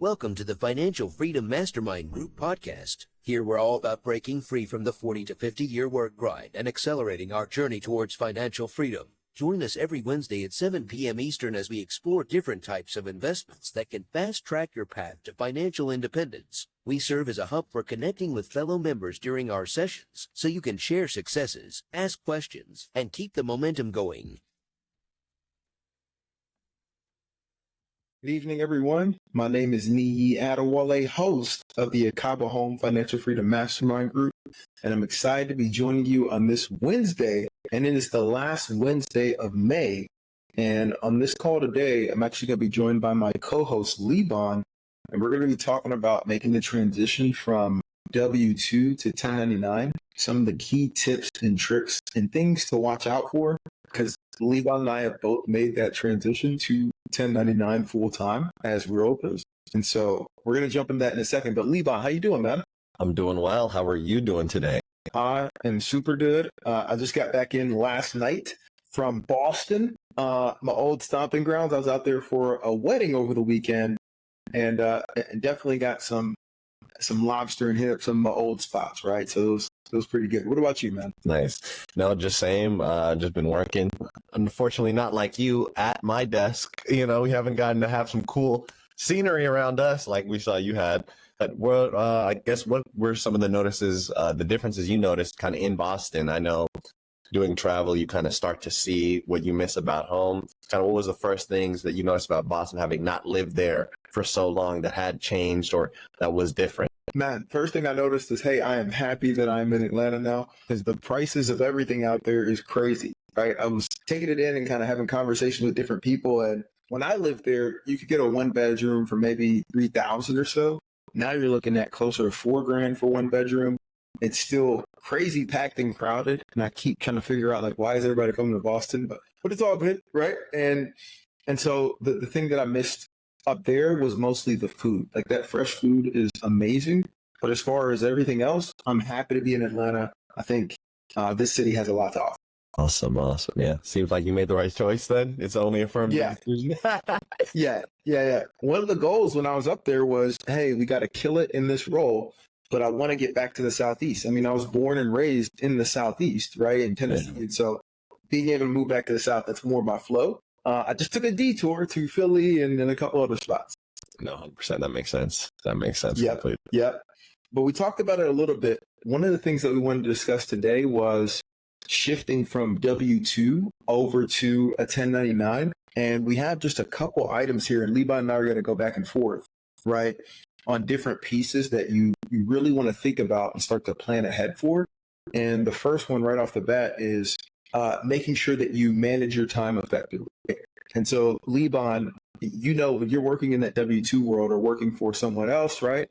Welcome to the Financial Freedom Mastermind Group podcast. Here we're all about breaking free from the 40 to 50-year work grind and accelerating our journey towards financial freedom. Join us every Wednesday at 7 p.m. Eastern as we explore different types of investments that can fast-track your path to financial independence. We serve as a hub for connecting with fellow members during our sessions so you can share successes, ask questions, and keep the momentum going. Good evening, everyone. My name is Niyi Adewole, host of the Akaba Home Financial Freedom Mastermind Group, and I'm excited to be joining you on this Wednesday, and it is the last Wednesday of May. And on this call today, I'm actually going to be joined by my co-host, Liban, and we're going to be talking about making the transition from W-2 to 1099, some of the key tips and tricks and things to watch out for, because Liban and I have both made that transition to 1099 full-time as realtors. And so we're going to jump into that in a second. But Liban, how you doing, man? I'm doing well. How are you doing today? I am super good. I just got back in last night from Boston, my old stomping grounds. I was out there for a wedding over the weekend and definitely got some lobster and hit up some of my old spots, right? So it was pretty good. What about you, man? Nice. No, just same. Just been working. Unfortunately, not like you at my desk. You know, we haven't gotten to have some cool scenery around us like we saw you had. But I guess what were some of the the differences you noticed kind of in Boston? I know doing travel, you kind of start to see what you miss about home. Kind of what was the first things that you noticed about Boston, having not lived there for so long, that had changed or that was different? Man, first thing I noticed is, hey, I am happy that I'm in Atlanta now because the prices of everything out there is crazy, right? I was taking it in and kind of having conversations with different people. And when I lived there, you could get a one bedroom for maybe $3,000 or so. Now you're looking at closer to $4,000 for one bedroom. It's still crazy packed and crowded. And I keep trying to figure out, like, why is everybody coming to Boston? But it's all good, right? And so the thing that I missed up there was mostly the food. Like, that fresh food is amazing. But as far as everything else, I'm happy to be in Atlanta. I think this city has a lot to offer. Awesome. Yeah. Seems like you made the right choice then. It's only affirmed. Yeah. Yeah. One of the goals when I was up there was, hey, we got to kill it in this role, but I want to get back to the Southeast. I mean, I was born and raised in the Southeast, right, in Tennessee. Yeah. And so being able to move back to the South, that's more my flow. I just took a detour to Philly and then a couple other spots. No, 100%. That makes sense. Yep. But we talked about it a little bit. One of the things that we wanted to discuss today was shifting from W-2 over to a 1099. And we have just a couple items here, and Liban and I are going to go back and forth, right, on different pieces that you really want to think about and start to plan ahead for. And the first one right off the bat is making sure that you manage your time effectively. And so, Liban, you know, when you're working in that W-2 world or working for someone else, right,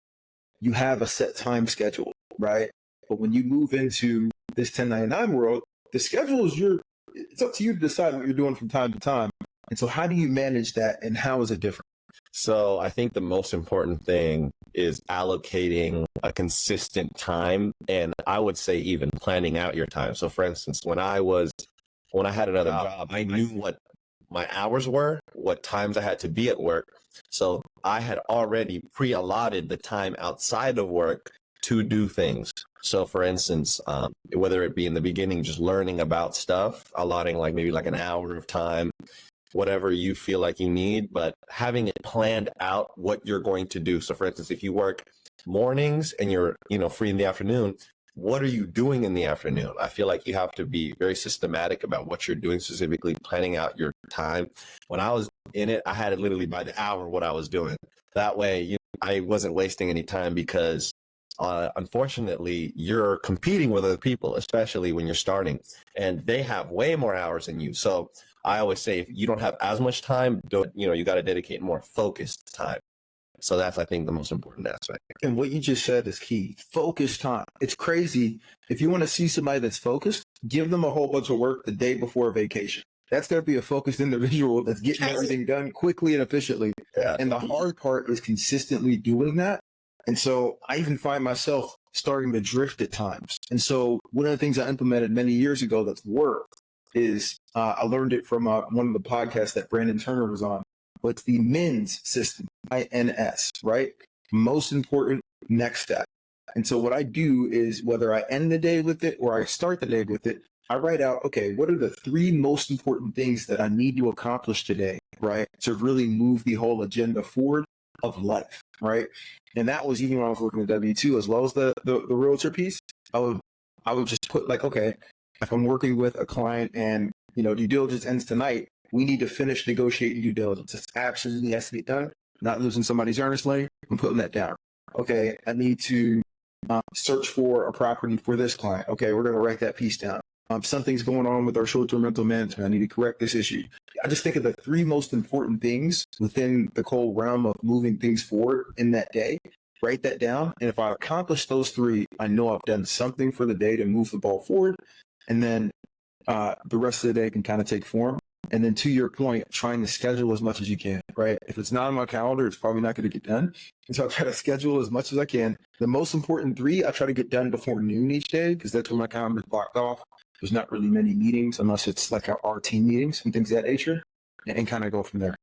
you have a set time schedule, right? But when you move into this 1099 world, the schedule is it's up to you to decide what you're doing from time to time. And so how do you manage that, and how is it different? So I think the most important thing is allocating a consistent time, and I would say even planning out your time. So for instance, when I had another job, I knew what my hours were, what times I had to be at work. So I had already pre-allotted the time outside of work to do things. So for instance, whether it be in the beginning, just learning about stuff, allotting maybe an hour of time, whatever you feel like you need, but having it planned out what you're going to do. So for instance, if you work mornings and you're, free in the afternoon, what are you doing in the afternoon? I feel like you have to be very systematic about what you're doing, specifically planning out your time. When I was in it, I had it literally by the hour what I was doing. That way, I wasn't wasting any time because unfortunately, you're competing with other people, especially when you're starting, and they have way more hours than you. So I always say, if you don't have as much time, you got to dedicate more focused time. So that's, I think, the most important aspect. And what you just said is key. Focused time. It's crazy. If you want to see somebody that's focused, give them a whole bunch of work the day before vacation. That's going to be a focused individual that's getting everything done quickly and efficiently. Yeah. And the hard part is consistently doing that. And so I even find myself starting to drift at times. And so one of the things I implemented many years ago that's worked is I learned it from one of the podcasts that Brandon Turner was on. but it's the MINS system, INS, right? Most important next step. And so what I do is, whether I end the day with it or I start the day with it, I write out, okay, what are the 3 most important things that I need to accomplish today, right? To really move the whole agenda forward of life, right? And that was even when I was working at W2, as well as the realtor piece. I would just put like, okay, if I'm working with a client and, due diligence ends tonight, we need to finish negotiating due diligence. It absolutely has to be done. Not losing somebody's earnest money. I'm putting that down. Okay, I need to search for a property for this client. Okay, we're going to write that piece down. Something's going on with our short-term rental management. I need to correct this issue. I just think of the 3 most important things within the whole realm of moving things forward in that day. Write that down. And if I accomplish those 3, I know I've done something for the day to move the ball forward. And then the rest of the day can kind of take form. And then to your point, trying to schedule as much as you can, right? If it's not on my calendar, it's probably not going to get done. And so I try to schedule as much as I can. The most important 3, I try to get done before noon each day, because that's when my calendar is blocked off. There's not really many meetings unless it's like our team meetings and things of that nature, and kind of go from there.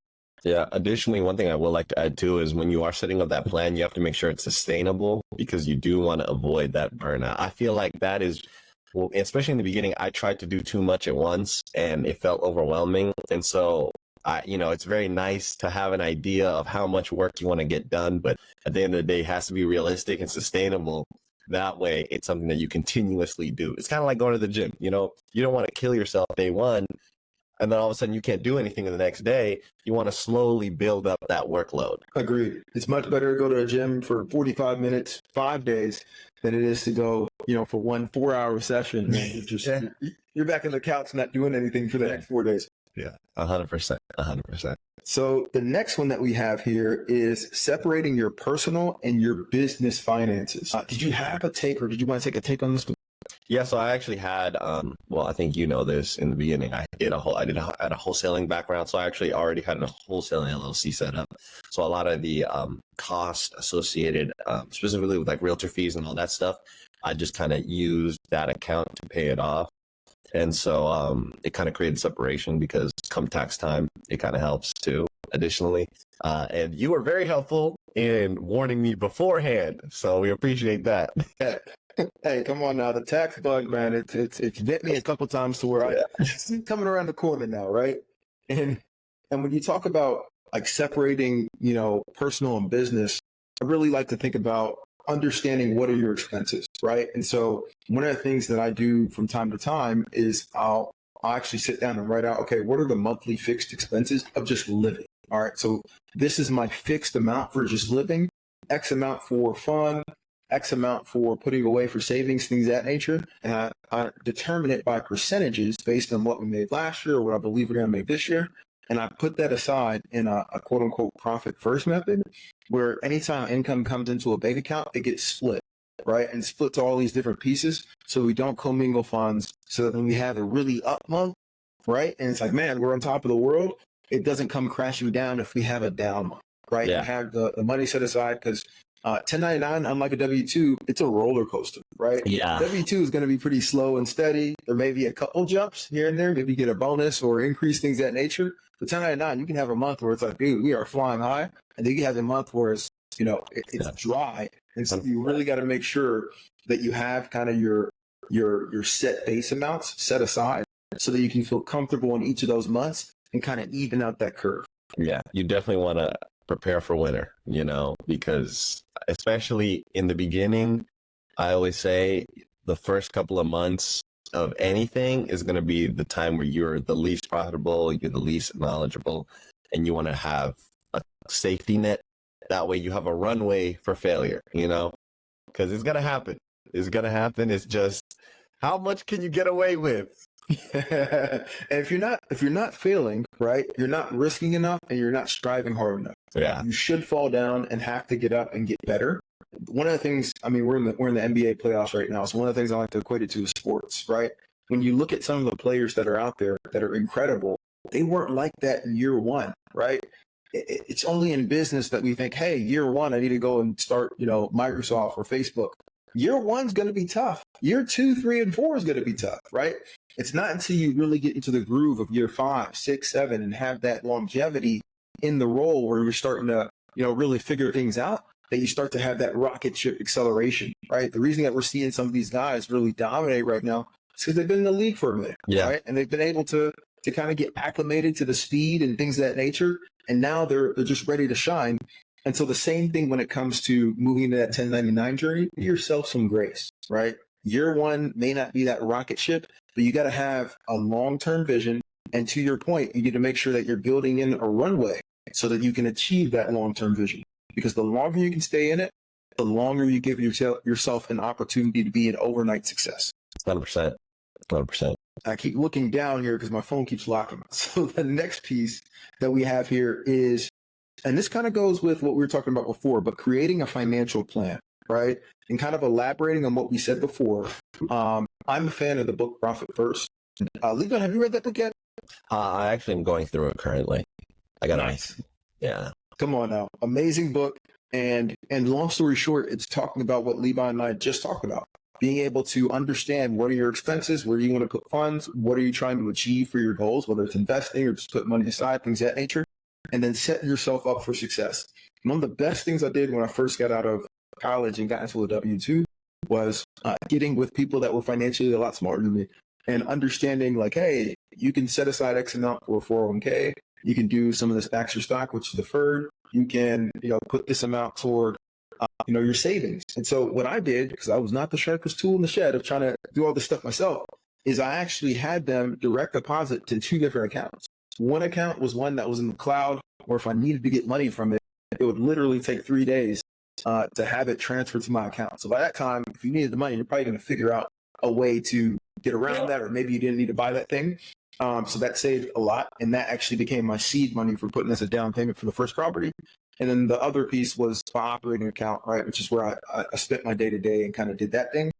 Yeah. Additionally, one thing I would like to add too is when you are setting up that plan, you have to make sure it's sustainable, because you do want to avoid that burnout. I feel like that is, well, especially in the beginning, I tried to do too much at once and it felt overwhelming. And so it's very nice to have an idea of how much work you want to get done, but at the end of the day, it has to be realistic and sustainable. That way, it's something that you continuously do. It's kind of like going to the gym. You don't want to kill yourself day one, and then all of a sudden you can't do anything the next day. You want to slowly build up that workload. Agreed. It's much better to go to a gym for 45 minutes, 5 days, than it is to go, for 1 4-hour session. You're back on the couch not doing anything for the next 4 days. Yeah, 100%. 100%. So the next one that we have here is separating your personal and your business finances. Did you have a take, or did you want to take a take on this one? Yeah, so I actually had, I think you know this in the beginning. I had a wholesaling background, so I actually already had a wholesaling LLC set up. So a lot of the cost associated, specifically with like realtor fees and all that stuff, I just kind of used that account to pay it off. And so it kind of created separation, because come tax time, it kind of helps too, additionally. And you were very helpful in warning me beforehand, so we appreciate that. Hey, come on now. The tax bug, man, it's bit me a couple times to where it's coming around the corner now, right? And when you talk about like separating, personal and business, I really like to think about understanding what are your expenses, right? And so one of the things that I do from time to time is I'll actually sit down and write out, okay, what are the monthly fixed expenses of just living? All right, so this is my fixed amount for just living, X amount for fun, X amount for putting away for savings, things of that nature. And I determine it by percentages based on what we made last year or what I believe we're going to make this year. And I put that aside in a quote unquote profit first method, where anytime income comes into a bank account, it gets split, right? And split to all these different pieces, so we don't commingle funds, so that when we have a really up month, right? And it's like, man, we're on top of the world. It doesn't come crashing down if we have a down month, right? Yeah. You have the money set aside, because 1099, unlike a W-2, it's a roller coaster, right? Yeah. W-2 is going to be pretty slow and steady. There may be a couple jumps here and there. Maybe you get a bonus or increase, things of that nature. But 1099, you can have a month where it's like, dude, we are flying high. And then you have a month where it's, it's dry. And so you really got to make sure that you have kind of your set base amounts set aside, so that you can feel comfortable in each of those months and kind of even out that curve. Yeah, you definitely want to prepare for winter, because especially in the beginning, I always say the first couple of months of anything is going to be the time where you're the least profitable, you're the least knowledgeable, and you want to have a safety net. That way you have a runway for failure, because it's going to happen. It's going to happen. It's just, how much can you get away with? And if you're not failing, right, you're not risking enough and you're not striving hard enough. Yeah. You should fall down and have to get up and get better. One of the things, we're in the NBA playoffs right now. So one of the things I like to equate it to is sports, right? When you look at some of the players that are out there that are incredible, they weren't like that in year one, right? It's only in business that we think, hey, year one, I need to go and start, Microsoft or Facebook. Year one's going to be tough. Year 2, 3, and 4 is going to be tough, right? It's not until you really get into the groove of year 5, 6, 7 and have that longevity in the role where you're starting to, really figure things out, that you start to have that rocket ship acceleration, right? The reason that we're seeing some of these guys really dominate right now is because they've been in the league for a minute, right? And they've been able to kind of get acclimated to the speed and things of that nature. And now they're just ready to shine. And so the same thing when it comes to moving into that 1099 journey, give yourself some grace, right? Year one may not be that rocket ship, but you got to have a long-term vision. And to your point, you need to make sure that you're building in a runway so that you can achieve that long-term vision. Because the longer you can stay in it, the longer you give yourself an opportunity to be an overnight success. 100%. 100%. I keep looking down here because my phone keeps locking. So the next piece that we have here is, and this kind of goes with what we were talking about before, but creating a financial plan, right? And kind of elaborating on what we said before. I'm a fan of the book Profit First. Liban, have you read that book yet? I actually am going through it currently. I got nice. Yeah. Come on now. Amazing book. And long story short, it's talking about what Liban and I just talked about. Being able to understand what are your expenses, where do you want to put funds, what are you trying to achieve for your goals, whether it's investing or just put money aside, things of that nature, and then set yourself up for success. One of the best things I did when I first got out of college and got into a W-2 was getting with people that were financially a lot smarter than me and understanding like, hey, you can set aside X amount for a 401k. You can do some of this extra stock, which is deferred. You can, put this amount toward, your savings. And so what I did, because I was not the sharpest tool in the shed of trying to do all this stuff myself, is I actually had them direct deposit to 2 different accounts. One account was one that was in the cloud, or if I needed to get money from it, it would literally take 3 days to have it transferred to my account. So by that time, if you needed the money, you're probably going to figure out a way to get around that, or maybe you didn't need to buy that thing. So that saved a lot. And that actually became my seed money for putting as a down payment for the first property. And then the other piece was my operating account, right, which is where I spent my day-to-day and kind of did that thing.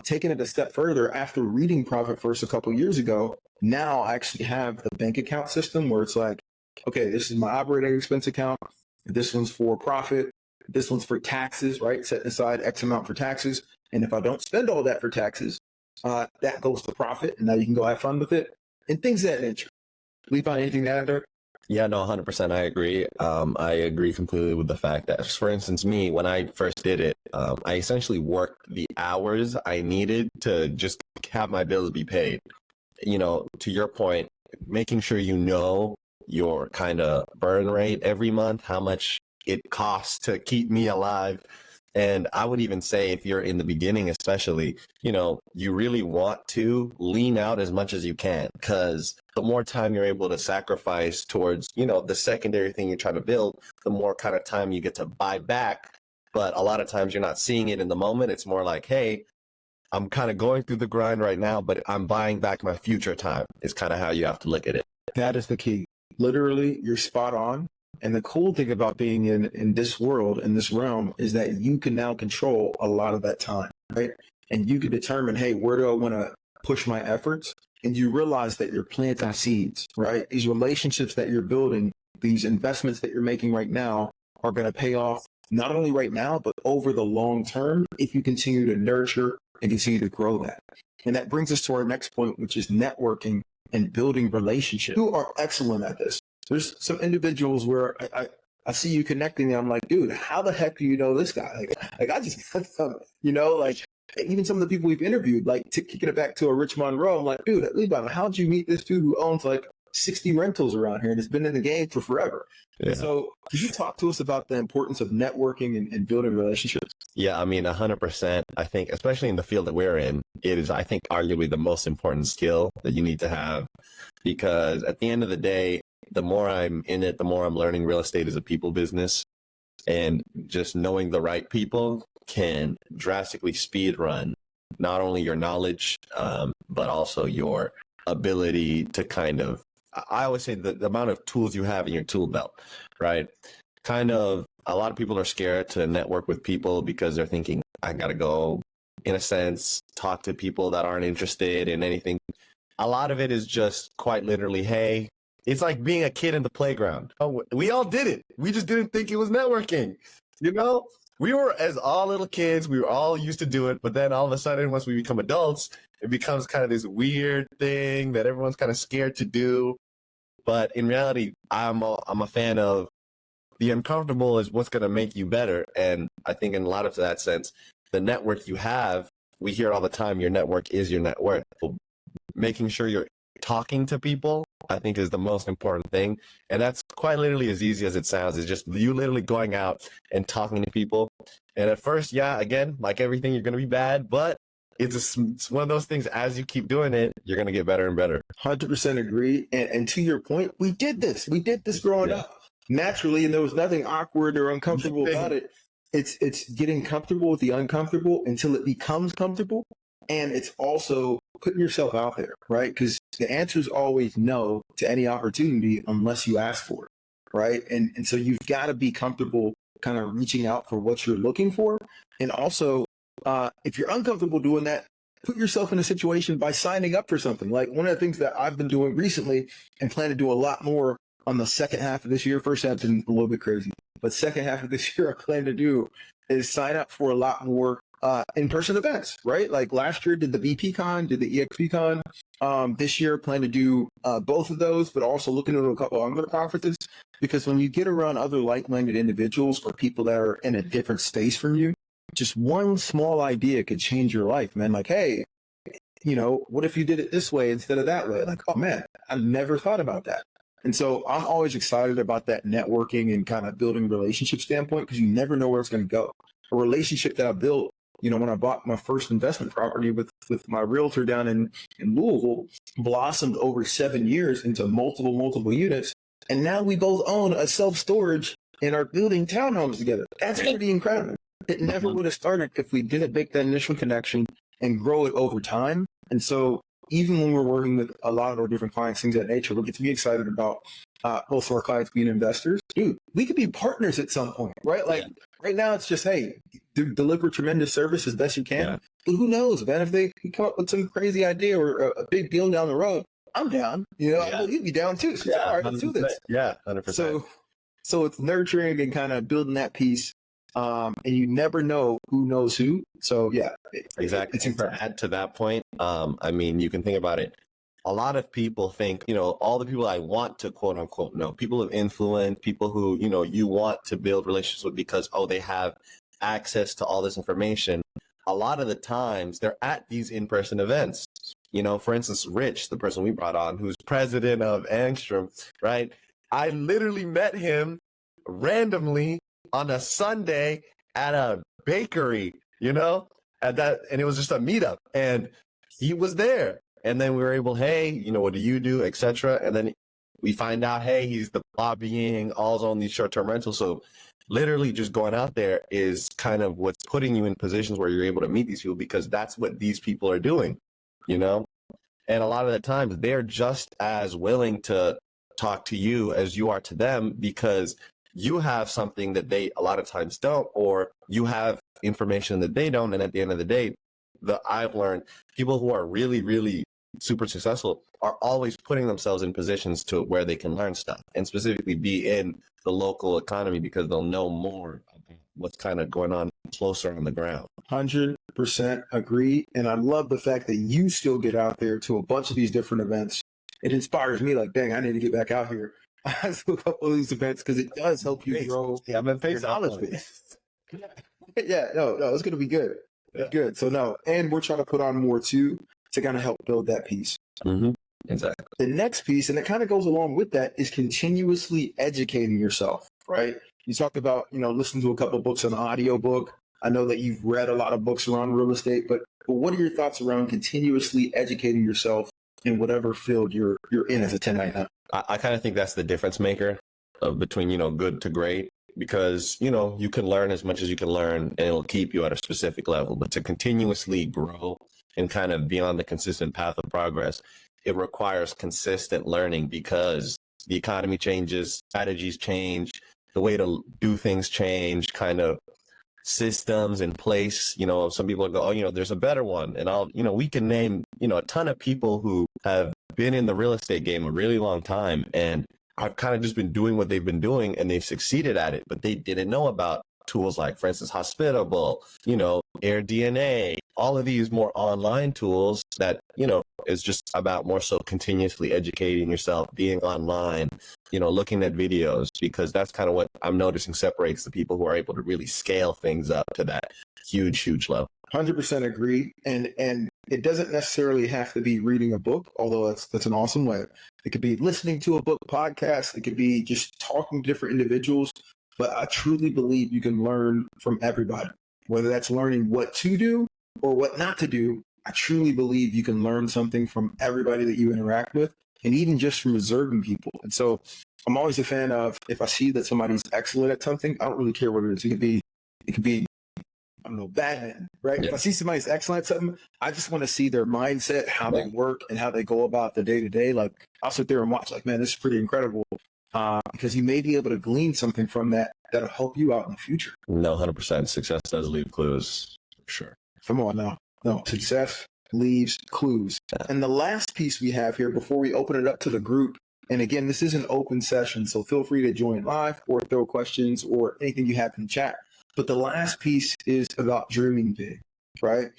Taking it a step further, after reading Profit First a couple of years ago, now I actually have the bank account system where it's like, okay, this is my operating expense account. This one's for profit. This one's for taxes, right? Setting aside X amount for taxes. And if I don't spend all that for taxes, that goes to profit. And now you can go have fun with it and things of that nature. Liban, anything to add there? Yeah, no, 100%. I agree. I agree completely with the fact that, for instance, me, when I first did it, I essentially worked the hours I needed to just have my bills be paid. To your point, making sure your kind of burn rate every month, how much it costs to keep me alive. And I would even say if you're in the beginning, especially, you really want to lean out as much as you can, because the more time you're able to sacrifice towards, the secondary thing you're trying to build, the more kind of time you get to buy back. But a lot of times you're not seeing it in the moment. It's more like, hey, I'm kind of going through the grind right now, but I'm buying back my future time is kind of how you have to look at it. That is the key. Literally, you're spot on. And the cool thing about being in this world, in this realm, is that you can now control a lot of that time, right? And you can determine, hey, where do I want to push my efforts? And you realize that you're planting seeds, right? These relationships that you're building, these investments that you're making right now are going to pay off not only right now, but over the long term if you continue to nurture and continue to grow that. And that brings us to our next point, which is networking and building relationships. You are excellent at this. There's some individuals where I see you connecting and I'm like, dude, how the heck do you know this guy? Like I just got some, like even some of the people we've interviewed, like kicking it back to a Rich Monroe. I'm like, dude, Liban, how'd you meet this dude who owns like 60 rentals around here and has been in the game for forever? Yeah. So could you talk to us about the importance of networking and building relationships? Yeah, I mean, 100%. I think, especially in the field that we're in, it is, I think, arguably the most important skill that you need to have, because at the end of the day, the more I'm in it, the more I'm learning real estate is a people business, and just knowing the right people can drastically speed run not only your knowledge, but also your ability to kind of, I always say the amount of tools you have in your tool belt, right? Kind of, a lot of people are scared to network with people because they're thinking, I got to go, in a sense, talk to people that aren't interested in anything. A lot of it is just quite literally, hey, it's like being a kid in the playground. Oh, we all did it. We just didn't think it was networking. We were, as all little kids, we were all used to do it. But then all of a sudden, once we become adults, it becomes kind of this weird thing that everyone's kind of scared to do. But in reality, I'm a fan of the uncomfortable is what's going to make you better. And I think in a lot of that sense, the network you have, we hear it all the time, your network is your net worth. Making sure you're talking to people, I think, is the most important thing. And that's quite literally as easy as it sounds. It's just you literally going out and talking to people. And at first, yeah, again, like everything, you're going to be bad, but it's one of those things, as you keep doing it, you're going to get better and better. 100% agree. And to your point, we did this growing up naturally, and there was nothing awkward or uncomfortable about it. It's getting comfortable with the uncomfortable until it becomes comfortable. And it's also putting yourself out there, right? Because the answer is always no to any opportunity unless you ask for it, right? And so you've got to be comfortable kind of reaching out for what you're looking for. And also, if you're uncomfortable doing that, put yourself in a situation by signing up for something. Like one of the things that I've been doing recently and plan to do a lot more on the second half of this year. First half's been a little bit crazy, but second half of this year I plan to do is sign up for a lot more in-person events, right? Like last year did the VP Con, did the EXP Con. This year plan to do both of those, but also looking at a couple other conferences, because when you get around other like-minded individuals or people that are in a different space from you, just one small idea could change your life, man. Like, hey, you know, what if you did it this way instead of that way? Like, oh man, I never thought about that. And so I'm always excited about that networking and kind of building relationship standpoint, because you never know where it's going to go. A relationship that I built, you know, when I bought my first investment property with my realtor down in Louisville, blossomed over 7 years into multiple units. And now we both own a self-storage and are building townhomes together. That's pretty incredible. It never would have started if we didn't make that initial connection and grow it over time. And so even when we're working with a lot of our different clients, things of that nature, we get to be excited about both of our clients being investors. Dude, we could be partners at some point, right? Like right now it's just, hey, deliver tremendous service as best you can. Yeah. But who knows, man, if they come up with some crazy idea or a big deal down the road, I'm down. You know, I know you'd be down too. So all right, let's do this. Yeah, 100%. So it's nurturing and kind of building that piece. And you never know who knows who. So yeah, exactly. It's to add to that point. I mean, you can think about it. A lot of people think, you know, all the people I want to quote unquote know, people of influence, people who, you know, you want to build relationships with because, oh, they have access to all this information. A lot of the times they're at these in-person events. You know, for instance, Rich, the person we brought on, who's president of Angstrom, right? I literally met him randomly on a Sunday at a bakery, you know, and it was just a meetup, and he was there. And then we were able, hey, you know, what do you do, etc. And then we find out, hey, he's the lobbying, all on these short-term rentals. So literally just going out there is kind of what's putting you in positions where you're able to meet these people, because that's what these people are doing, you know. And a lot of the times they're just as willing to talk to you as you are to them, because you have something that they a lot of times don't, or you have information that they don't. And at the end of the day, I've learned people who are really, really super successful are always putting themselves in positions to where they can learn stuff, and specifically be in the local economy, because they'll know more about what's kind of going on closer on the ground. 100% agree. And I love the fact that you still get out there to a bunch of these different events. It inspires me, like, dang, I need to get back out here to a couple of these events, because it does help you grow your knowledge base. Yeah, no, it's going to be good. Yeah. Good. So no, and we're trying to put on more too to kind of help build that piece. Mm-hmm. Exactly. The next piece, and it kind of goes along with that, is continuously educating yourself, right? You talked about, you know, listening to a couple of books on audio book. I know that you've read a lot of books around real estate, but what are your thoughts around continuously educating yourself in whatever field you're in as a 1099? I kind of think that's the difference maker between, you know, good to great. Because, you know, you can learn as much as you can learn, and it'll keep you at a specific level. But to continuously grow and kind of be on the consistent path of progress, it requires consistent learning, because the economy changes, strategies change, the way to do things change, kind of systems in place. You know, some people go, oh, you know, there's a better one. And we can name, you know, a ton of people who have been in the real estate game a really long time, and I've kind of just been doing what they've been doing, and they've succeeded at it, but they didn't know about tools like, for instance, Hospitable, you know, AirDNA, all of these more online tools that, you know, It's just about more so continuously educating yourself, being online, looking at videos, because that's kind of what I'm noticing separates the people who are able to really scale things up to that huge level. 100% agree. And it doesn't necessarily have to be reading a book, although that's an awesome way. It could be listening to a book podcast. It could be just talking to different individuals. But I truly believe you can learn from everybody, whether that's learning what to do or what not to do. I truly believe you can learn something from everybody that you interact with, and even just from observing people. And so I'm always a fan of, if I see that somebody's excellent at something, I don't really care what it is. It could be, I don't know, Batman, right? Yeah. If I see somebody's excellent at something, I just want to see their mindset, how they work, and how they go about the day to day. Like, I'll sit there and watch, like, man, this is pretty incredible. Because you may be able to glean something from that'll help you out in the future. No, 100%. Success does leave clues, for sure. Come on now. No, success leaves clues. Yeah. And the last piece we have here before we open it up to the group, and again, this is an open session, so feel free to join live or throw questions or anything you have in chat. But the last piece is about dreaming big, right?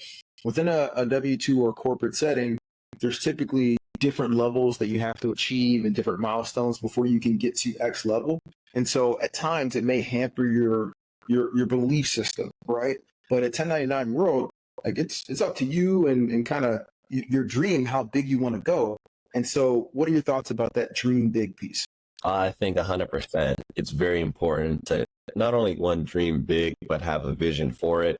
Within a W-2 or corporate setting, there's typically different levels that you have to achieve and different milestones before you can get to X level. And so at times it may hamper your belief system, right? But at 1099 world, like it's up to you and kind of your dream, how big you want to go. And so what are your thoughts about that dream big piece? I think 100%. It's very important to not only one dream big, but have a vision for it,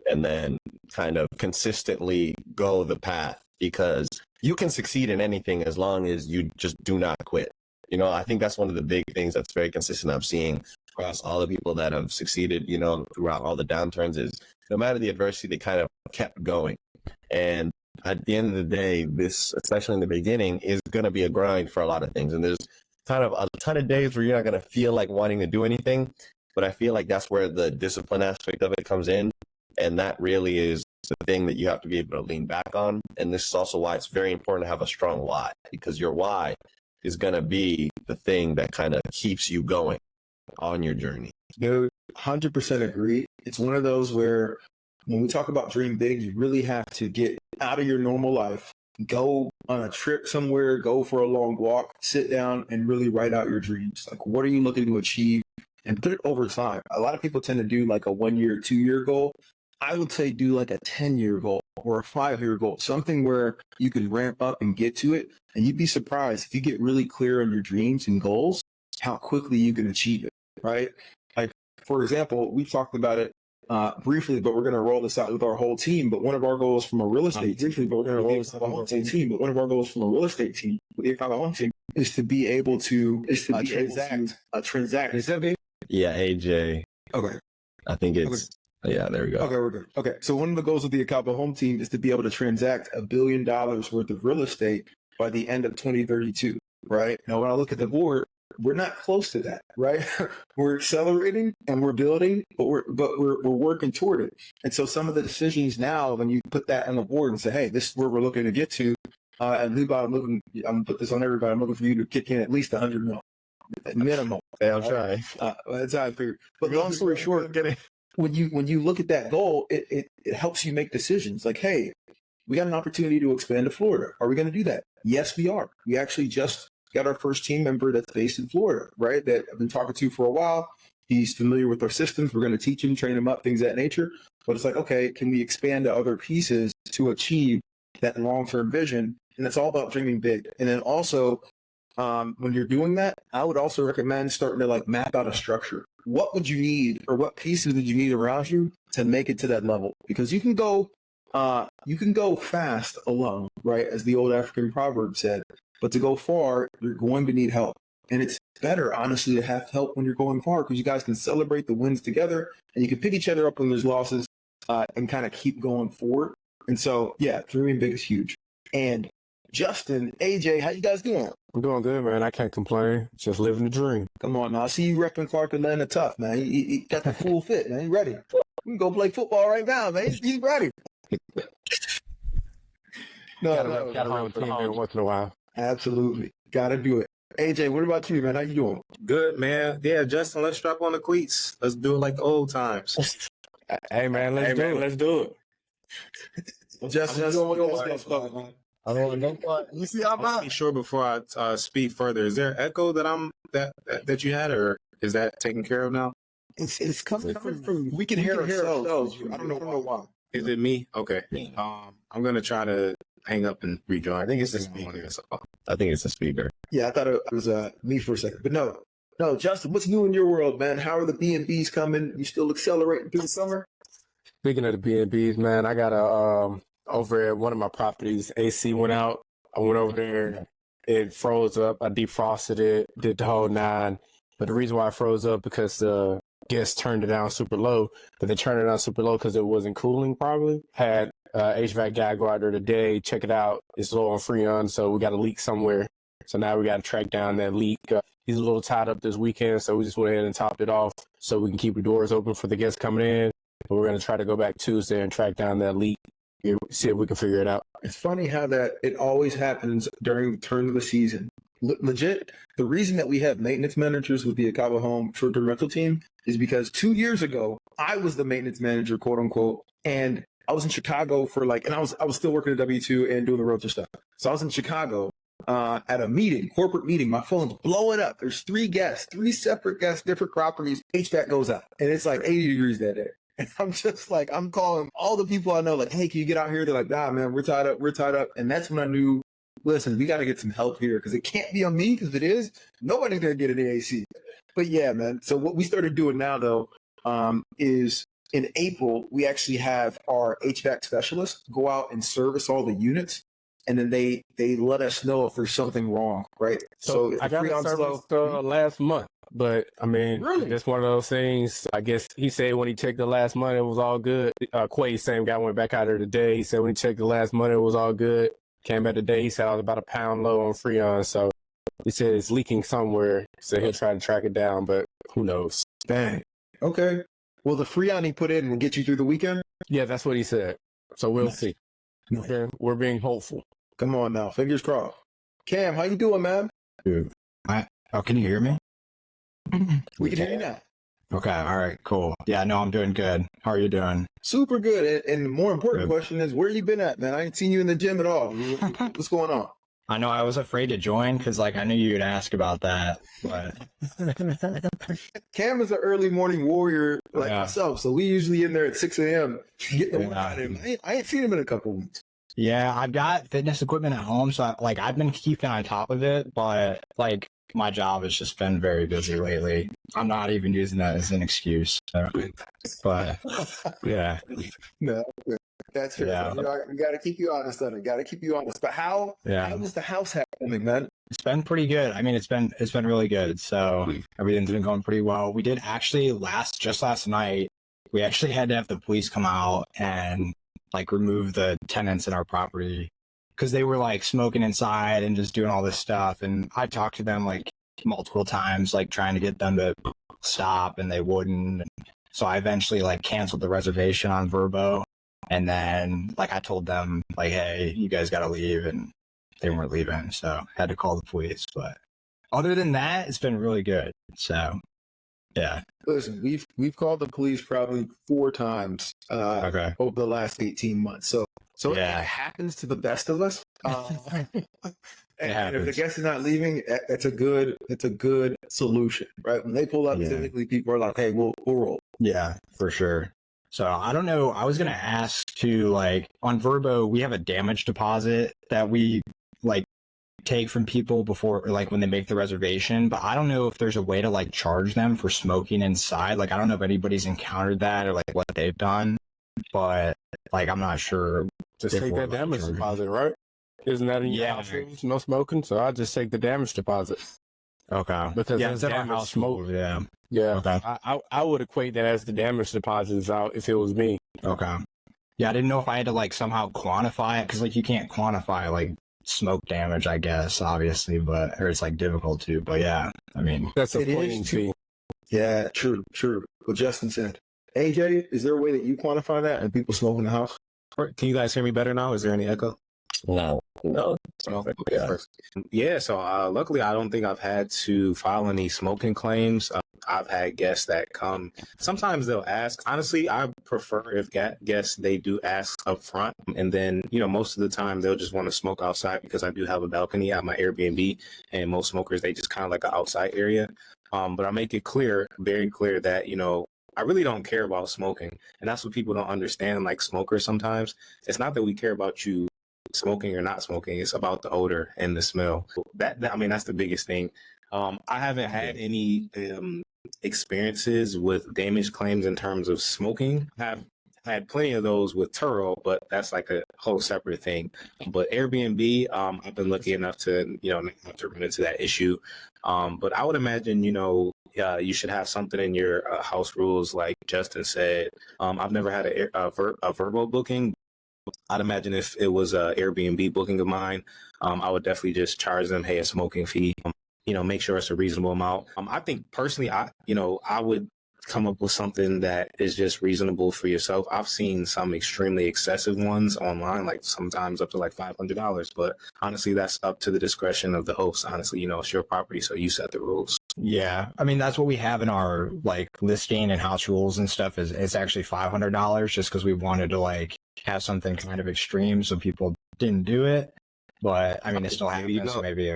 and then kind of consistently go the path, because you can succeed in anything as long as you just do not quit. I think that's one of the big things that's very consistent I'm seeing across all the people that have succeeded, throughout all the downturns, is no matter the adversity, they kind of kept going. And at the end of the day, this, especially in the beginning, is going to be a grind for a lot of things. And there's kind of a ton of days where you're not going to feel like wanting to do anything. But I feel like that's where the discipline aspect of it comes in. And that really is the thing that you have to be able to lean back on. And this is also why it's very important to have a strong why, because your why is going to be the thing that kind of keeps you going on your journey. Dude, 100% agree. It's one of those where when we talk about dream big, you really have to get out of your normal life, go on a trip somewhere, go for a long walk, sit down and really write out your dreams. Like, what are you looking to achieve? And put it over time. A lot of people tend to do like a 1 year, 2 year goal. I would say do like a 10-year goal or a 5-year goal, something where you can ramp up and get to it. And you'd be surprised if you get really clear on your dreams and goals, how quickly you can achieve it, right? Like, for example, we've talked about it briefly, but we're going to roll this out with our whole team. But one of our goals from a real estate team, with the whole team, but one of our goals from a real estate team, with the whole team, is to be able to transact. Is that baby? Yeah, AJ. Okay. I think it's, yeah, there we go. Okay, we're good. Okay, so one of the goals of the Akaba Home Team is to be able to transact $1 billion worth of real estate by the end of 2032, right? Now, when I look at the board, we're not close to that, right? We're accelerating and we're building, but we're working toward it. And so some of the decisions now, when you put that on the board and say, hey, this is where we're looking to get to, and Liban, I'm gonna put this on everybody. I'm looking for you to kick in at least 100 mil. Minimum. Yeah, I'll try. That's how I figured. But long story short, when you look at that goal, it helps you make decisions. Like, hey, we got an opportunity to expand to Florida. Are we going to do that? Yes, we are. We actually just got our first team member that's based in Florida, right? That I've been talking to for a while. He's familiar with our systems. We're going to teach him, train him up, things of that nature. But it's like, okay, can we expand to other pieces to achieve that long-term vision? And it's all about dreaming big. And then also, when you're doing that, I would also recommend starting to like map out a structure. What would you need, or what pieces would you need around you to make it to that level? Because you can go fast alone, right? As the old African proverb said, but to go far, you're going to need help. And it's better, honestly, to have help when you're going far, because you guys can celebrate the wins together and you can pick each other up when there's losses, and kind of keep going forward. And so, yeah, dreaming big is huge. And Justin, AJ, how you guys doing? I'm doing good, man. I can't complain. Just living the dream. Come on now. I see you repping Clark Atlanta tough, man. He got the full fit, man. He ready. We can go play football right now, man. He's ready. Gotta run team every once in a while. Absolutely. Gotta do it. AJ, what about you, man? How you doing? Good, man. Yeah, Justin, let's strap on the cleats. Let's do it like the old times. Hey, man, let's do it. Justin, I don't know. You see, I'm I'll be sure before I speak further. Is there echo that you had, or is that taken care of now? It's coming from. We can hear ourselves. I don't know why. Is it me? Okay. I'm gonna try to hang up and rejoin. I think it's the speaker. I think it's the speaker. Yeah, I thought it was me for a second, but no. Justin, what's new in your world, man? How are the B&Bs coming? You still accelerating through the summer? Speaking of the B&Bs, man, I got a over at one of my properties, AC went out. I went over there, it froze up. I defrosted it, did the whole 9. But the reason why it froze up because the guests turned it down super low. But they turned it down super low because it wasn't cooling probably. Had HVAC guy go out there today, check it out. It's low on Freon, so we got a leak somewhere. So now we got to track down that leak. He's a little tied up this weekend, so we just went ahead and topped it off so we can keep the doors open for the guests coming in. But we're going to try to go back Tuesday and track down that leak, see if we can figure it out. It's funny how that it always happens during the turn of the season. Legit, the reason that we have maintenance managers with the Akaba Home short-term rental team is because 2 years ago, I was the maintenance manager, quote unquote, and I was in Chicago for and I was still working at W2 and doing the realtor stuff. So I was in Chicago at a meeting, corporate meeting. My phone's blowing up. There's 3 separate guests, different properties. HVAC goes out, and it's like 80 degrees that day. And I'm just like, I'm calling all the people I know, like, hey, can you get out here? They're like, nah, man, we're tied up. And that's when I knew, listen, we got to get some help here because it can't be on me because if it is, nobody's going to get an AC. But yeah, man. So what we started doing now, though, is in April, we actually have our HVAC specialists go out and service all the units. And then they let us know if there's something wrong, right? So I got it serviced last month. But, I mean, really? It's one of those things. I guess he said when he checked the last month, it was all good. Quay, same guy, went back out there today. He said when he checked the last month, it was all good. Came back today, he said I was about a pound low on Freon. So he said it's leaking somewhere. So he'll try to track it down, but who knows? Dang. Okay. Well, the Freon he put in will get you through the weekend? Yeah, that's what he said. So we'll see. Okay. We're being hopeful. Come on now. Fingers crossed. Cam, how you doing, man? Dude, can you hear me? We can hear you now. Okay, all right, cool. Yeah, no, I'm doing good. How are you doing? Super good. And the more important question is, where you been at, man? I ain't seen you in the gym at all. What's going on? I know I was afraid to join because, I knew you'd ask about that. But Cam is an early morning warrior like myself, so we usually in there at 6 a.m. getting the work out of him. I ain't seen him in a couple of weeks. Yeah, I've got fitness equipment at home, so I've been keeping on top of it, but my job has just been very busy lately. I'm not even using that as an excuse. So. But yeah. No, that's true. Yeah. We got to keep you honest on it. Got to keep you honest. But how is the house happening, man? It's been pretty good. I mean, it's been really good. So everything's been going pretty well. We did actually just last night, we actually had to have the police come out and remove the tenants in our property because they were smoking inside and just doing all this stuff. And I talked to them multiple times, trying to get them to stop, and they wouldn't. So I eventually canceled the reservation on Verbo. And then I told them hey, you guys got to leave, and they weren't leaving. So I had to call the police. But other than that, it's been really good. So yeah. Listen, we've called the police probably 4 times over the last 18 months. So yeah. It happens to the best of us. And if the guest is not leaving, it's a good solution, right? When they pull up, typically people are like, hey, we'll roll. Yeah, for sure. So I don't know. I was going to ask to on Verbo, we have a damage deposit that we take from people before when they make the reservation, but I don't know if there's a way to charge them for smoking inside. I don't know if anybody's encountered that or what they've done, but I'm not sure. Just take that damage deposit, right? Isn't that in your house rules? No smoking, so I just take the damage deposit. Okay. Because that's damage smoke. Yeah. Yeah. Okay. I would equate that as the damage deposits out if it was me. Okay. Yeah, I didn't know if I had to somehow quantify it because you can't quantify smoke damage, I guess, obviously, but or it's difficult to. But yeah, I mean, that's a plain fee. Yeah, true. What Justin said. AJ, is there a way that you quantify that and people smoke in the house? Can you guys hear me better now? Is there any echo? No. Oh, yeah. So luckily, I don't think I've had to file any smoking claims. I've had guests that come. Sometimes they'll ask. Honestly, I prefer if guests they do ask up front, and then most of the time they'll just want to smoke outside because I do have a balcony at my Airbnb, and most smokers they just kind of like an outside area. But I make it clear, very clear that I really don't care about smoking, and that's what people don't understand. Like smokers, sometimes it's not that we care about you smoking or not smoking; it's about the odor and the smell. I mean, that's the biggest thing. I haven't had any experiences with damage claims in terms of smoking. I've had plenty of those with Turo, but that's like a whole separate thing. But Airbnb, I've been lucky enough to, not to run into that issue. But I would imagine, you should have something in your house rules, like Justin said. I've never had a verbal booking. I'd imagine if it was a Airbnb booking of mine, I would definitely just charge them, hey, a smoking fee. Make sure it's a reasonable amount. I think personally, I would come up with something that is just reasonable for yourself. I've seen some extremely excessive ones online, like sometimes up to like $500. But honestly, that's up to the discretion of the host. Honestly, it's your property, so you set the rules. Yeah, I mean that's what we have in our like listing and house rules and stuff. Is it's actually $500 just because we wanted to like have something kind of extreme so people didn't do it. But I mean, it still happens. So maybe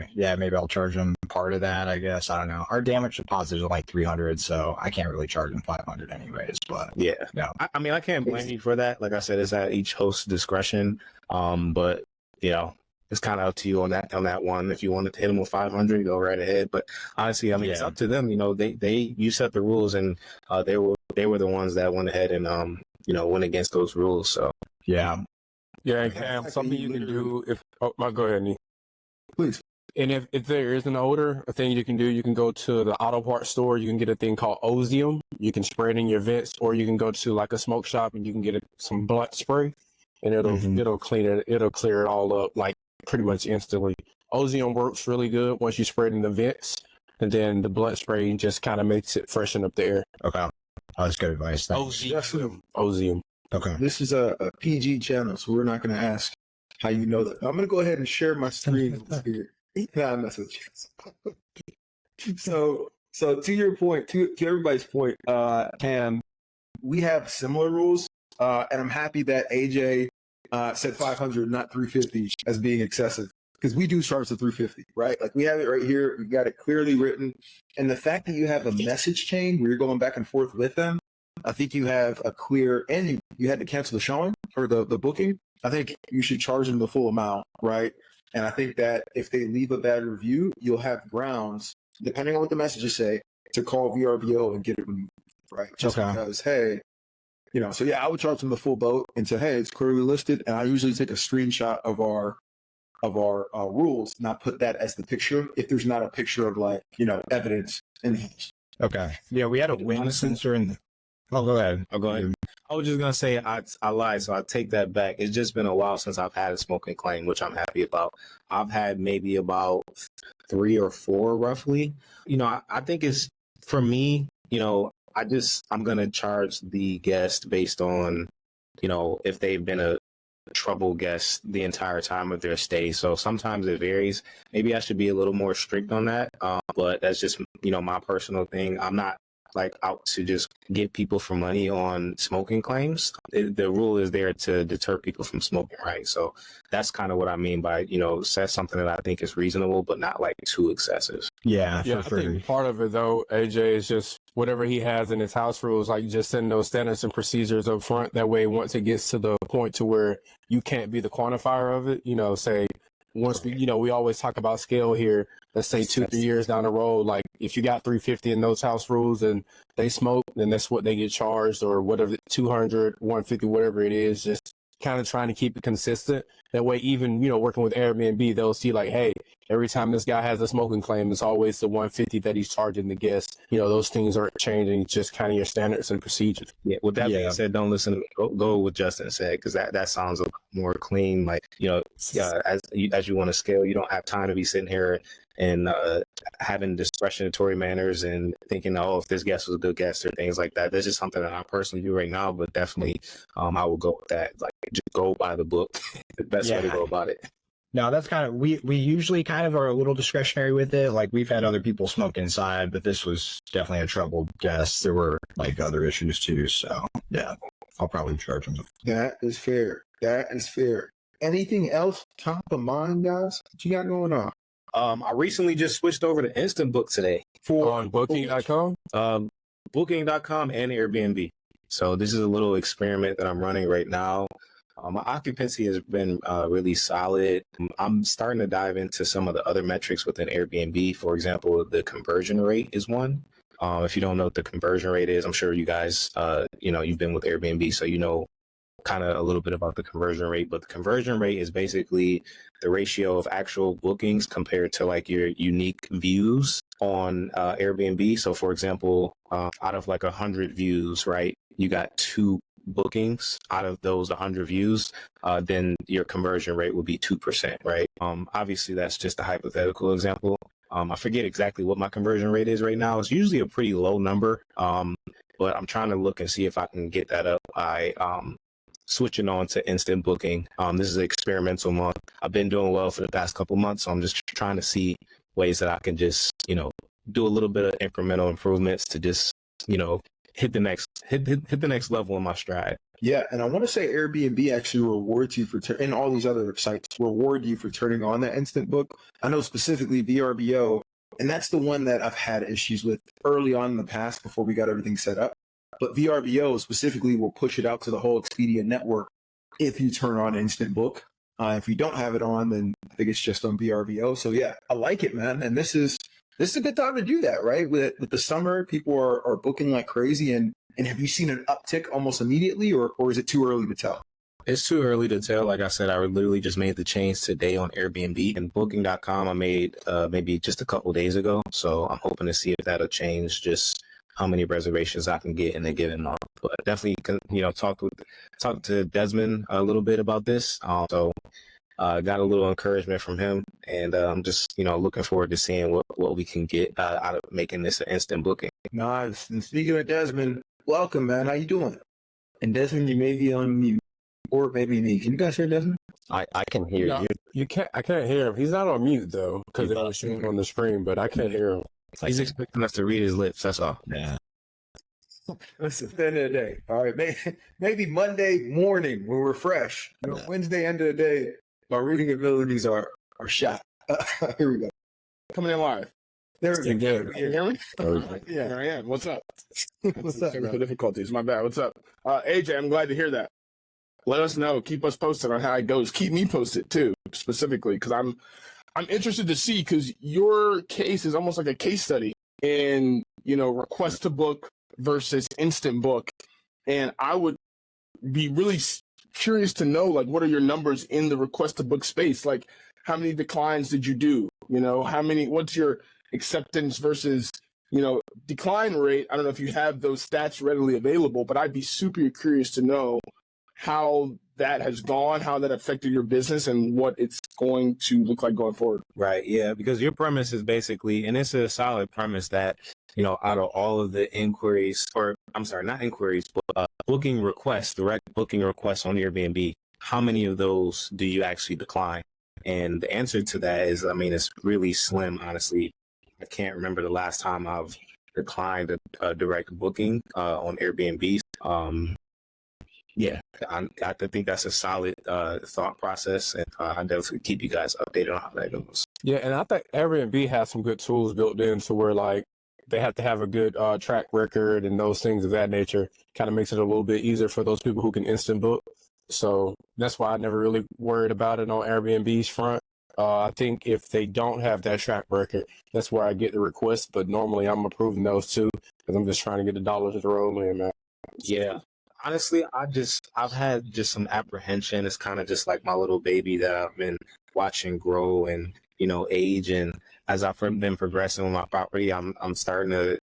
I'll charge them part of that. I guess I don't know. Our damage deposit is like 300, so I can't really charge them 500 anyways. But yeah, no, I mean, I can't blame you for that. Like I said, it's at each host's discretion. But it's kind of up to you on that one. If you wanted to hit them with 500, go right ahead. But honestly, I mean, it's up to them. You set the rules, and they were the ones that went ahead and went against those rules. So yeah. Yeah, and Cam, something you can do go ahead, Nee. Please. And if there is an odor, a thing you can do, you can go to the auto parts store. You can get a thing called Ozium. You can spray it in your vents, or you can go to like a smoke shop and you can get some blunt spray, and it'll clean it. It'll clear it all up like pretty much instantly. Ozium works really good once you spray it in the vents, and then the blunt spray just kind of makes it freshen up the air. Okay, that's good advice. Thanks. Ozium. Okay. This is a PG channel, so we're not going to ask how you know that. I'm going to go ahead and share my screen here. Nah, I'm messing with you. So to your point, to everybody's point, Cam, we have similar rules, and I'm happy that AJ said 500, not 350, as being excessive, because we do charge the 350, right? Like we have it right here, we got it clearly written, and the fact that you have a message chain where you're going back and forth with them, I think you have a clear, and you had to cancel the showing or the booking. I think you should charge them the full amount, right? And I think that if they leave a bad review, you'll have grounds, depending on what the messages say, to call VRBO and get it removed, right? Just because, hey, so yeah, I would charge them the full boat and say, hey, it's clearly listed. And I usually take a screenshot of our rules, not put that as the picture if there's not a picture of like, evidence in the house. Okay. Yeah, we had a wind sensor in the... Oh, go ahead. I was just going to say I lied, so I take that back. It's just been a while since I've had a smoking claim, which I'm happy about. I've had maybe about 3 or 4 roughly. I think it's, for me, I'm going to charge the guest based on, if they've been a trouble guest the entire time of their stay. So sometimes it varies. Maybe I should be a little more strict on that. But that's just, my personal thing. I'm not like out to just get people for money on smoking claims. The rule is there to deter people from smoking, right? So that's kind of what I mean by, set something that I think is reasonable, but not like too excessive. Yeah, I think part of it though, AJ, is just whatever he has in his house rules, like just setting those standards and procedures up front. That way, once it gets to the point to where you can't be the quantifier of it, say once we always talk about scale here. Let's say 2-3 years down the road, like if you got 350 in those house rules and they smoke, then that's what they get charged, or whatever, 200, 150, whatever it is. Just kind of trying to keep it consistent. That way, even working with Airbnb, they'll see like, hey, every time this guy has a smoking claim, it's always the 150 that he's charging the guest. Those things aren't changing. Just kind of your standards and procedures. Yeah. With that being said, don't listen to me. Go with what Justin said, because that sounds a lot more clean. Like as you want to scale, you don't have time to be sitting here and having discretionary manners and thinking, if this guest was a good guest or things like that. That's just something that I personally do right now, but definitely I will go with that. Like, just go by the book. The best way to go about it. No, that's kind of we usually kind of are a little discretionary with it. Like we've had other people smoke inside, but this was definitely a troubled guest. There were like other issues too. So yeah, I'll probably charge them. That is fair. That is fair. Anything else top of mind, guys? What you got going on? I recently just switched over to Instant Book today. On booking.com? Booking.com and Airbnb. So this is a little experiment that I'm running right now. My occupancy has been really solid. I'm starting to dive into some of the other metrics within Airbnb. For example, the conversion rate is one. If you don't know what the conversion rate is, I'm sure you guys, you've been with Airbnb, so you know kind of a little bit about the conversion rate. But the conversion rate is basically the ratio of actual bookings compared to like your unique views on Airbnb. So for example, out of like 100 views, right, you got 2 bookings out of those 100 views, then your conversion rate would be 2%, right? Obviously that's just a hypothetical example. I forget exactly what my conversion rate is right now. It's usually a pretty low number, but I'm trying to look and see if I can get that up by switching on to instant booking. This is an experimental month. I've been doing well for the past couple months, so I'm just trying to see ways that I can just, do a little bit of incremental improvements to just, hit the next level in my stride. Yeah, and I want to say Airbnb actually rewards you for, and all these other sites reward you for turning on that instant book. I know specifically VRBO, and that's the one that I've had issues with early on in the past before we got everything set up. But VRBO specifically will push it out to the whole Expedia network if you turn on instant book. If you don't have it on, then I think it's just on VRBO. So yeah, I like it, man. And this is a good time to do that, right? With the summer, people are booking like crazy. And have you seen an uptick almost immediately, or is it too early to tell? It's too early to tell. Like I said, I literally just made the change today on Airbnb, and booking.com I made maybe just a couple days ago. So I'm hoping to see if that'll change just how many reservations I can get in a given month. But definitely, talk to Desmond a little bit about this. So got a little encouragement from him, and I'm just, looking forward to seeing what we can get out of making this an instant booking. Nice. And speaking of Desmond, welcome, man. How you doing? And Desmond, you may be on mute, or maybe me. Can you guys hear Desmond? I can hear you. You can't. I can't hear him. He's not on mute though, because it was showing on the screen. But I can't hear him. He's expecting us to read his lips. That's all. Yeah. Listen, at the end of the day. All right, maybe Monday morning when we're fresh. Wednesday end of the day, my reading abilities are shot. Here we go. Coming in live. There we go. Can you hear me? Okay. Yeah, here I am. What's up? What's up, Technical bro? difficulties. My bad. What's up? AJ, I'm glad to hear that. Let us know. Keep us posted on how it goes. Keep me posted too, specifically, because I'm interested to see, because your case is almost like a case study in, request to book versus instant book. And I would be really curious to know, like, what are your numbers in the request to book space? Like, how many declines did you do? What's your acceptance versus, decline rate? I don't know if you have those stats readily available, but I'd be super curious to know how that has gone, how that affected your business, and what it's going to look like going forward. Right. Yeah. Because your premise is basically, and it's a solid premise that, out of all of the inquiries, or I'm sorry, not inquiries, but booking requests, direct booking requests on Airbnb, how many of those do you actually decline? And the answer to that is, it's really slim, honestly. I can't remember the last time I've declined a direct booking on Airbnb. Yeah, I think that's a solid thought process, and I definitely keep you guys updated on how that goes. Yeah, and I think Airbnb has some good tools built in to where like they have to have a good track record and those things of that nature. Kind of makes it a little bit easier for those people who can instant book. So that's why I never really worried about it on Airbnb's front. I think if they don't have that track record, that's where I get the request. But normally I'm approving those too, because I'm just trying to get the dollars to roll in, man. Yeah. Honestly, I've had just some apprehension. It's kind of just like my little baby that I've been watching grow and, age. And as I've been progressing with my property, I'm starting to,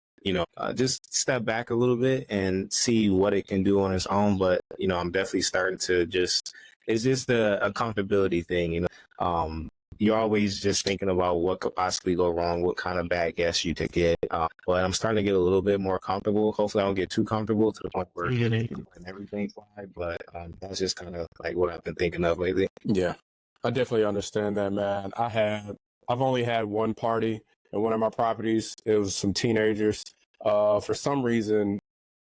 just step back a little bit and see what it can do on its own. But, I'm definitely starting to it's just a comfortability thing, You're always just thinking about what could possibly go wrong, what kind of bad guess you could get. But I'm starting to get a little bit more comfortable. Hopefully I don't get too comfortable to the point where and everything fly. But that's just kind of like what I've been thinking of lately. Yeah. I definitely understand that, man. I've only had one party in one of my properties. It was some teenagers. For some reason,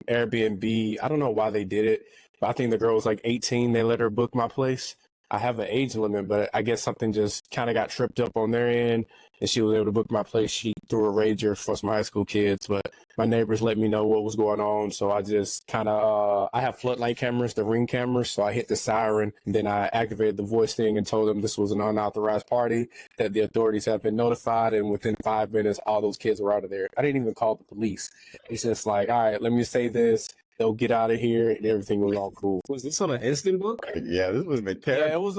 Airbnb, I don't know why they did it, but I think the girl was like 18. They let her book my place. I have an age limit, but I guess something just kind of got tripped up on their end, and she was able to book my place. She threw a rager for some high school kids, but my neighbors let me know what was going on, so I just kind of I have floodlight cameras, the Ring cameras, so I hit the siren, and then I activated the voice thing and told them this was an unauthorized party, that the authorities have been notified, and within 5 minutes, all those kids were out of there. I didn't even call the police. It's just like, all right, let me say this. They'll get out of here, and everything was all cool. Was this on an instant book? Yeah, this was Yeah, it was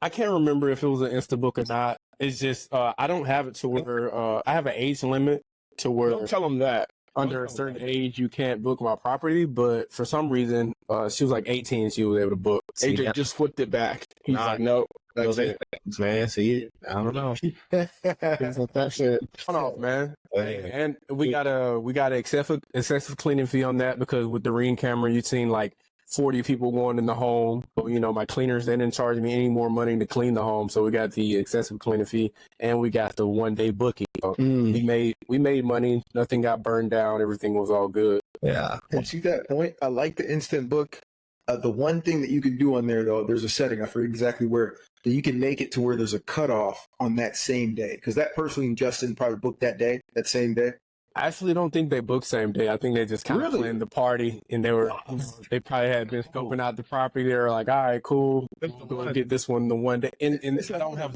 I can't remember if it was an Instabook or not. It's just I don't have it to where I have an age limit to where Don't tell them that. under a certain age you can't book my property, but for some reason she was like 18, she was able to book. AJ just flipped it back. He's Nah. like, nope, that's it. Man, see, I don't know. That's it. Turn off, man. And we got a excessive cleaning fee on that, because with the Ring camera you've seen like 40 people going in the home. But, you know, my cleaners, they didn't charge me any more money to clean the home, so we got the excessive cleaning fee, and we got the 1-day booking. So we made money. Nothing got burned down. Everything was all good. Yeah. And to that point, I like the instant book. The one thing that you can do on there, though, there's a setting, I forget exactly where, that you can make it to where there's a cutoff on that same day. Because that person, Justin, probably booked that day, that same day. I actually don't think they booked same day. I think they just kind of planned the party, and they probably had been scoping out the property. They were like, all right, cool, we'll get this one the one day. And I don't have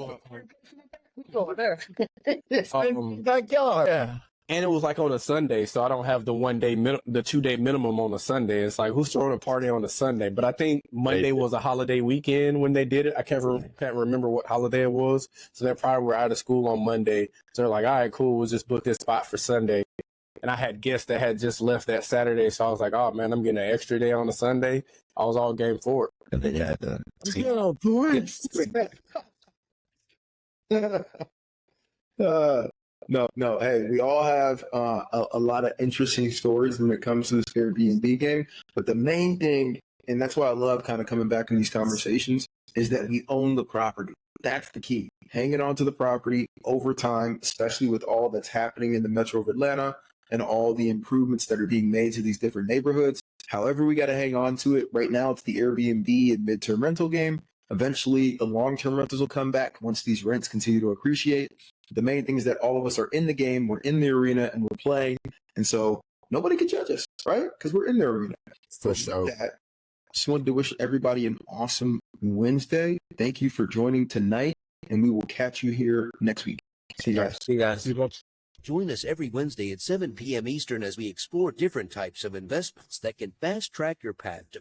Over there. yeah. And it was like on a Sunday, so I don't have the 2-day minimum on a Sunday. It's like, who's throwing a party on a Sunday? But I think Monday was a holiday weekend when they did it. I can't remember what holiday it was. So they probably were out of school on Monday. So they're like, all right, cool, we'll just book this spot for Sunday. And I had guests that had just left that Saturday, so I was like, oh man, I'm getting an extra day on a Sunday. I was all game for it. And then you had to No. Hey, we all have a lot of interesting stories when it comes to this Airbnb game. But the main thing, and that's why I love kind of coming back in these conversations, is that we own the property. That's the key. Hanging on to the property over time, especially with all that's happening in the Metro of Atlanta and all the improvements that are being made to these different neighborhoods. However, we got to hang on to it. Right now, it's the Airbnb and midterm rental game. Eventually, the long-term rentals will come back once these rents continue to appreciate. The main thing is that all of us are in the game, we're in the arena, and we're playing. And so nobody can judge us, right? Because we're in the arena. For sure. Just wanted to wish everybody an awesome Wednesday. Thank you for joining tonight, and we will catch you here next week. See you guys. see you guys. Join us every Wednesday at 7 p.m. Eastern as we explore different types of investments that can fast-track your path to